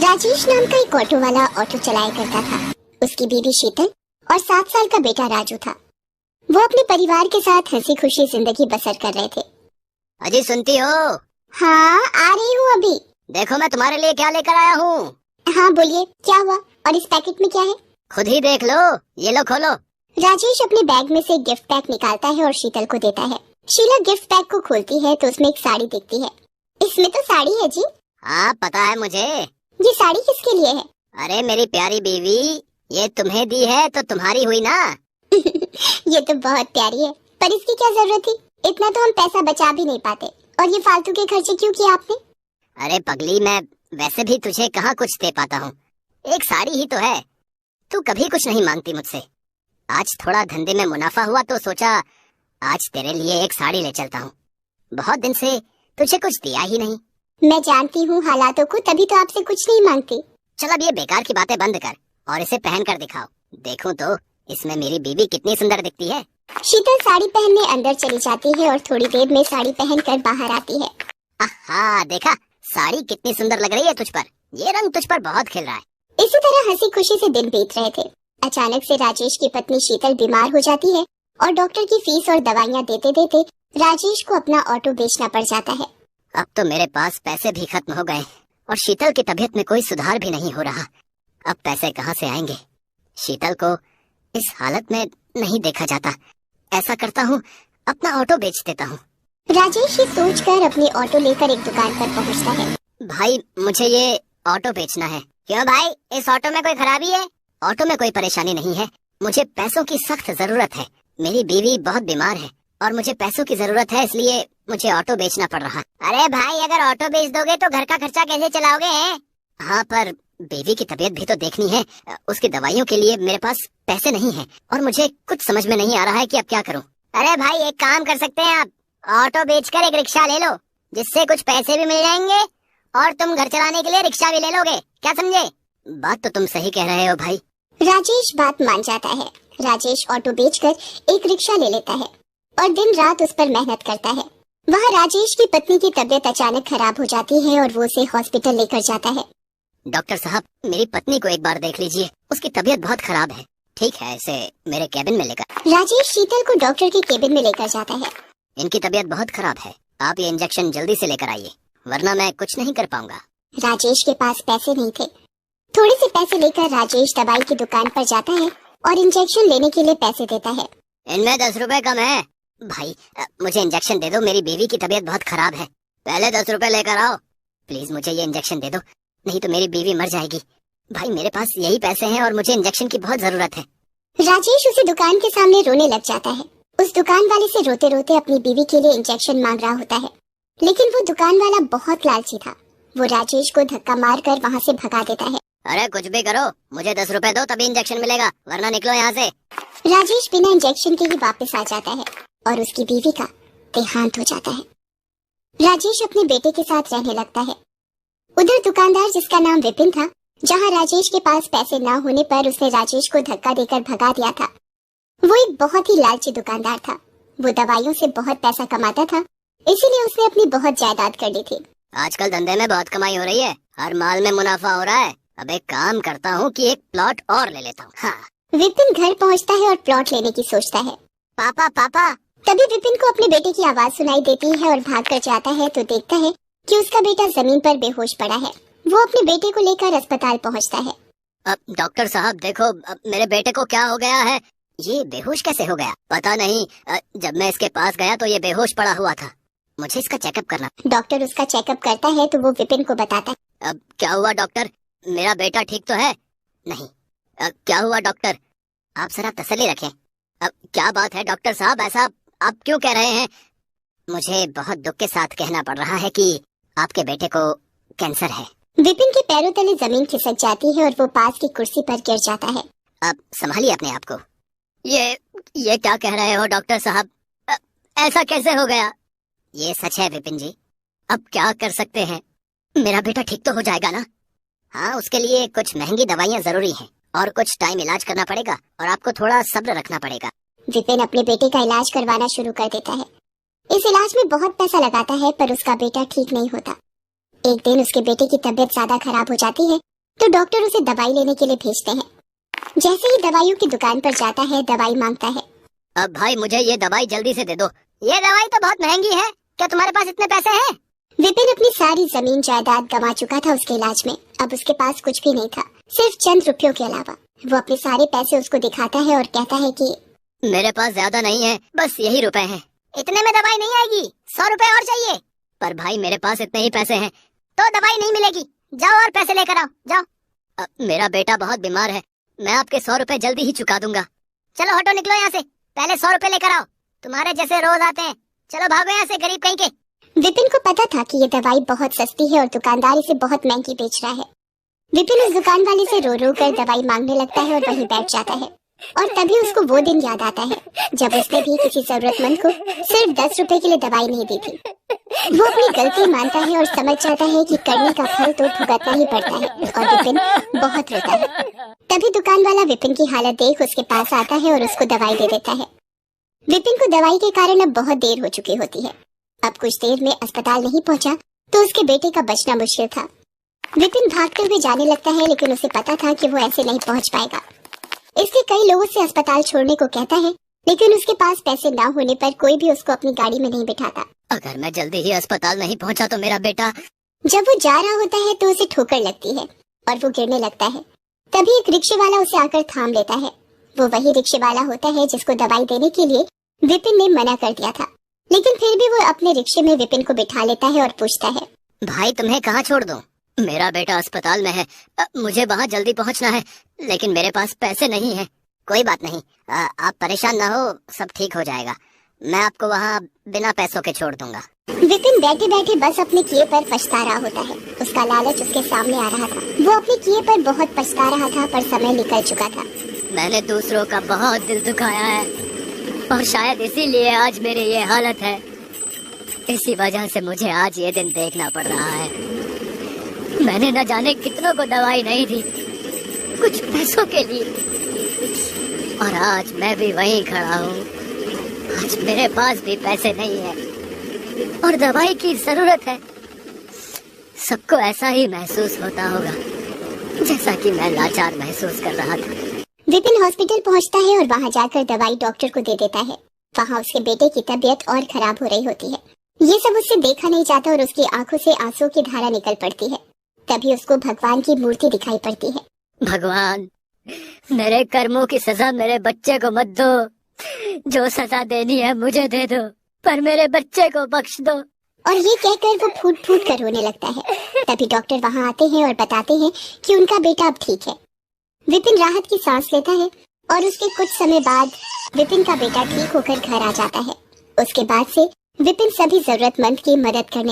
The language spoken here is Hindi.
राजेश नाम का एक ऑटो वाला ऑटो चलाया करता था। उसकी बीवी शीतल और 7 साल का बेटा राजू था। वो अपने परिवार के साथ हंसी खुशी जिंदगी बसर कर रहे थे। अजी सुनती हो? हाँ, आ रही हूँ अभी। देखो मैं तुम्हारे लिए क्या लेकर आया हूँ। हाँ बोलिए, क्या हुआ? और इस पैकेट में क्या है? खुद ही देख लो, ये लो खोलो। राजेश अपने बैग में से गिफ्ट पैक निकालता है और शीतल को देता है। शीला गिफ्ट पैक को खोलती है तो उसमें एक साड़ी दिखती है। इसमें तो साड़ी है जी। हाँ पता है मुझे। ये साड़ी किसके लिए है? अरे मेरी प्यारी बीवी, ये तुम्हें दी है तो तुम्हारी हुई ना। ये तो बहुत प्यारी है, पर इसकी क्या जरूरत थी? इतना तो हम पैसा बचा भी नहीं पाते। और ये फालतू के खर्चे क्यों किए आपने? अरे पगली, मैं वैसे भी तुझे कहाँ कुछ दे पाता हूँ, एक साड़ी ही तो है। तू कभी कुछ नहीं मांगती मुझसे। आज थोड़ा धंधे में मुनाफा हुआ तो सोचा आज तेरे लिए एक साड़ी ले चलता हूँ। बहुत दिन से तुझे कुछ दिया ही नहीं। मैं जानती हूँ हालातों को, तभी तो आपसे कुछ नहीं मांगती। चल अब ये बेकार की बातें बंद कर और इसे पहन कर दिखाओ। देखूं तो इसमें मेरी बीवी कितनी सुंदर दिखती है। शीतल साड़ी पहनने अंदर चली जाती है और थोड़ी देर में साड़ी पहनकर बाहर आती है। आहा, देखा साड़ी कितनी सुंदर लग रही है तुझ पर। ये रंग तुझ पर बहुत खिल रहा है। इसी तरह हंसी खुशी से दिन बीत रहे थे। अचानक से राजेश की पत्नी शीतल बीमार हो जाती है और डॉक्टर की फीस और दवाइयाँ देते देते राजेश को अपना ऑटो बेचना पड़ जाता है। अब तो मेरे पास पैसे भी खत्म हो गए और शीतल की तबीयत में कोई सुधार भी नहीं हो रहा। अब पैसे कहाँ से आएंगे? शीतल को इस हालत में नहीं देखा जाता। ऐसा करता हूँ, अपना ऑटो बेच देता हूँ। राजेश ये सोचकर अपने ऑटो लेकर एक दुकान पर पहुँचता है। भाई मुझे ये ऑटो बेचना है। क्यों भाई, इस ऑटो में कोई खराबी है? ऑटो में कोई परेशानी नहीं है। मुझे पैसों की सख्त जरूरत है। मेरी बीवी बहुत बीमार है और मुझे पैसों की जरूरत है, इसलिए मुझे ऑटो बेचना पड़ रहा। अरे भाई, अगर ऑटो बेच दोगे तो घर का खर्चा कैसे चलाओगे? हाँ, पर बीवी की तबीयत भी तो देखनी है। उसकी दवाइयों के लिए मेरे पास पैसे नहीं है और मुझे कुछ समझ में नहीं आ रहा है कि अब क्या करूँ। अरे भाई, एक काम कर सकते हैं आप, ऑटो बेचकर एक रिक्शा ले लो, जिससे कुछ पैसे भी मिल जाएंगे और तुम घर चलाने के लिए रिक्शा भी ले लोगे। क्या समझे? बात तो तुम सही कह रहे हो भाई। राजेश बात मान जाता है। राजेश ऑटो बेचकर एक रिक्शा ले लेता है और दिन रात उस पर मेहनत करता है। वहाँ राजेश की पत्नी की तबीयत अचानक खराब हो जाती है और वो उसे हॉस्पिटल लेकर जाता है। डॉक्टर साहब, मेरी पत्नी को एक बार देख लीजिए, उसकी तबीयत बहुत खराब है। ठीक है, इसे मेरे केबिन में लेकर। राजेश शीतल को डॉक्टर के केबिन में लेकर जाता है। इनकी तबीयत बहुत खराब है, आप ये इंजेक्शन जल्दी से लेकर आइए, वरना मैं कुछ नहीं कर पाऊंगा। राजेश के पास पैसे नहीं थे। थोड़े से पैसे लेकर राजेश दवाई की दुकान पर जाता है और इंजेक्शन लेने के लिए पैसे देता है। इनमें 10 रुपए कम है। भाई मुझे इंजेक्शन दे दो, मेरी बीवी की तबीयत बहुत खराब है। पहले 10 रुपए लेकर आओ। प्लीज मुझे ये इंजेक्शन दे दो, नहीं तो मेरी बीवी मर जाएगी। भाई मेरे पास यही पैसे हैं और मुझे इंजेक्शन की बहुत जरूरत है। राजेश उसी दुकान के सामने रोने लग जाता है। उस दुकान वाले से रोते रोते अपनी बीवी के लिए इंजेक्शन मांग रहा होता है, लेकिन वो दुकान वाला बहुत लालची था। वो राजेश को धक्का मार कर वहाँ से भगा देता है। अरे कुछ भी करो, मुझे 10 रुपए दो तभी इंजेक्शन मिलेगा, वरना निकलो यहाँ से। राजेश बिना इंजेक्शन के ही वापस आ जाता है और उसकी बीवी का देहांत हो जाता है। राजेश अपने बेटे के साथ रहने लगता है। उधर दुकानदार, जिसका नाम विपिन था, जहाँ राजेश के पास पैसे न होने पर उसने राजेश को धक्का देकर भगा दिया था, वो एक बहुत ही लालची दुकानदार था। वो दवाइयों से बहुत पैसा कमाता था, इसीलिए उसने अपनी बहुत जायदाद कर ली थी। आजकल धंधे में बहुत कमाई हो रही है, हर माल में मुनाफा हो रहा है। अब एक काम करता हूँ कि एक प्लॉट और ले लेता हूँ। हाँ। विपिन घर पहुँचता है और प्लॉट लेने की सोचता है। पापा पापा। तभी विपिन को अपने बेटे की आवाज सुनाई देती है और भाग कर जाता है तो देखता है कि उसका बेटा जमीन पर बेहोश पड़ा है। वो अपने बेटे को लेकर अस्पताल पहुँचता है। अब डॉक्टर साहब देखो, अब मेरे बेटे को क्या हो गया है? ये बेहोश कैसे हो गया? पता नहीं, जब मैं इसके पास गया तो ये बेहोश पड़ा हुआ था। मुझे इसका चेकअप करना। डॉक्टर उसका चेकअप करता है तो वो विपिन को बताता है। अब क्या हुआ डॉक्टर, मेरा बेटा ठीक तो है? नहीं। क्या हुआ डॉक्टर, आप जरा तसल्ली रखें। अब क्या बात है डॉक्टर साहब, ऐसा आप क्यों कह रहे हैं? मुझे बहुत दुख के साथ कहना पड़ रहा है कि आपके बेटे को कैंसर है। विपिन के पैरों तले जमीन खिसक जाती है और वो पास की कुर्सी पर गिर जाता है। अब संभालिए अपने आप को। ये क्या कह रहे हो डॉक्टर साहब, ऐसा कैसे हो गया? ये सच है विपिन जी, अब क्या कर सकते हैं? मेरा बेटा ठीक तो हो जाएगा ना? हाँ, उसके लिए कुछ महंगी दवाइयाँ जरूरी हैं और कुछ टाइम इलाज करना पड़ेगा और आपको थोड़ा सब्र रखना पड़ेगा। विपिन अपने बेटे का इलाज करवाना शुरू कर देता है। इस इलाज में बहुत पैसा लगाता है पर उसका बेटा ठीक नहीं होता। एक दिन उसके बेटे की तबीयत ज्यादा खराब हो जाती है तो डॉक्टर उसे दवाई लेने के लिए भेजते हैं। जैसे ही दवाइयों की दुकान पर जाता है, दवाई मांगता है। अब भाई मुझे ये दवाई जल्दी से दे दो, ये दवाई तो बहुत महंगी है, क्या तुम्हारे पास इतने पैसे हैं? विपिन अपनी सारी जमीन जायदाद गंवा चुका था उसके इलाज में। अब उसके पास कुछ भी नहीं था, सिर्फ चंद रुपयों के अलावा। वो अपने सारे पैसे उसको दिखाता है और कहता है कि मेरे पास ज्यादा नहीं है, बस यही रुपए हैं। इतने में दवाई नहीं आएगी, 100 रुपए और चाहिए। पर भाई मेरे पास इतने ही पैसे हैं, तो दवाई नहीं मिलेगी। जाओ और पैसे लेकर आओ, जाओ। मेरा बेटा बहुत बीमार है, मैं आपके 100 रुपए जल्दी ही चुका दूंगा। चलो हटो, निकलो यहाँ से, पहले 100 रुपए लेकर आओ, तुम्हारे जैसे रोज आते हैं। चलो भागो यहाँ से, गरीब कहीं के। विपिन को पता था कि ये दवाई बहुत सस्ती है और दुकानदार इसे बहुत महंगी बेच रहा है। विपिन उस दुकान वाले से रो रो कर दवाई मांगने लगता है और वहीं बैठ जाता है। और तभी उसको वो दिन याद आता है जब उसने भी किसी जरूरतमंद को सिर्फ 10 रुपए के लिए दवाई नहीं दी थी। वो अपनी गलती मानता है और समझ जाता है कि करने का फल तो भुगतना ही पड़ता है, और विपिन बहुत रोता है। तभी दुकान वाला विपिन की हालत देख उसके पास आता है और उसको दवाई दे देता है। विपिन को दवाई के कारण अब बहुत देर हो चुकी होती है। अब कुछ देर में अस्पताल नहीं पहुंचा तो उसके बेटे का बचना मुश्किल था। विपिन भागते हुए जाने लगता है, लेकिन उसे पता था कि वो ऐसे नहीं पहुंच पाएगा। इसलिए कई लोगों से अस्पताल छोड़ने को कहता है, लेकिन उसके पास पैसे ना होने पर कोई भी उसको अपनी गाड़ी में नहीं बिठाता। अगर मैं जल्दी ही अस्पताल नहीं पहुंचा तो मेरा बेटा। जब वो जा रहा होता है तो उसे ठोकर लगती है और वो गिरने लगता है। तभी एक रिक्शे वाला उसे आकर थाम लेता है। वो वही रिक्शे वाला होता है जिसको दवाई देने के लिए विपिन ने मना कर दिया था, लेकिन फिर भी वो अपने रिक्शे में विपिन को बिठा लेता है और पूछता है, भाई तुम्हें कहाँ छोड़ दूं? मेरा बेटा अस्पताल में है, मुझे वहाँ जल्दी पहुँचना है, लेकिन मेरे पास पैसे नहीं है। कोई बात नहीं, आप परेशान ना हो, सब ठीक हो जाएगा। मैं आपको वहाँ बिना पैसों के छोड़ दूंगा। विपिन बैठे बैठे बस अपने किए पर पछता रहा होता है। उसका लालच उसके सामने आ रहा था। वो अपने किए पर बहुत पछता रहा था, पर समय निकल चुका था। मैंने दूसरों का बहुत दिल दुखाया है और शायद इसीलिए आज मेरी ये हालत है। इसी वजह से मुझे आज ये दिन देखना पड़ रहा है। मैंने न जाने कितनों को दवाई नहीं दी, कुछ पैसों के लिए, और आज मैं भी वहीं खड़ा हूँ। आज मेरे पास भी पैसे नहीं है और दवाई की जरूरत है। सबको ऐसा ही महसूस होता होगा जैसा कि मैं लाचार महसूस कर रहा था। विपिन हॉस्पिटल पहुंचता है और वहां जाकर दवाई डॉक्टर को दे देता है। वहां उसके बेटे की तबीयत और खराब हो रही होती है। ये सब उससे देखा नहीं जाता और उसकी आंखों से आंसू की धारा निकल पड़ती है। तभी उसको भगवान की मूर्ति दिखाई पड़ती है। भगवान, मेरे कर्मों की सजा मेरे बच्चे को मत दो। जो सजा देनी है मुझे दे दो, पर मेरे बच्चे को बख्श दो। और ये कहकर वो फूट फूट कर रोने लगता है। तभी डॉक्टर वहाँ आते हैं और बताते हैं कि उनका बेटा अब ठीक है। विपिन राहत की सांस लेता है और उसके कुछ समय बाद विपिन का बेटा ठीक होकर घर आ जाता है। उसके बाद से विपिन सभी जरूरतमंद की मदद करने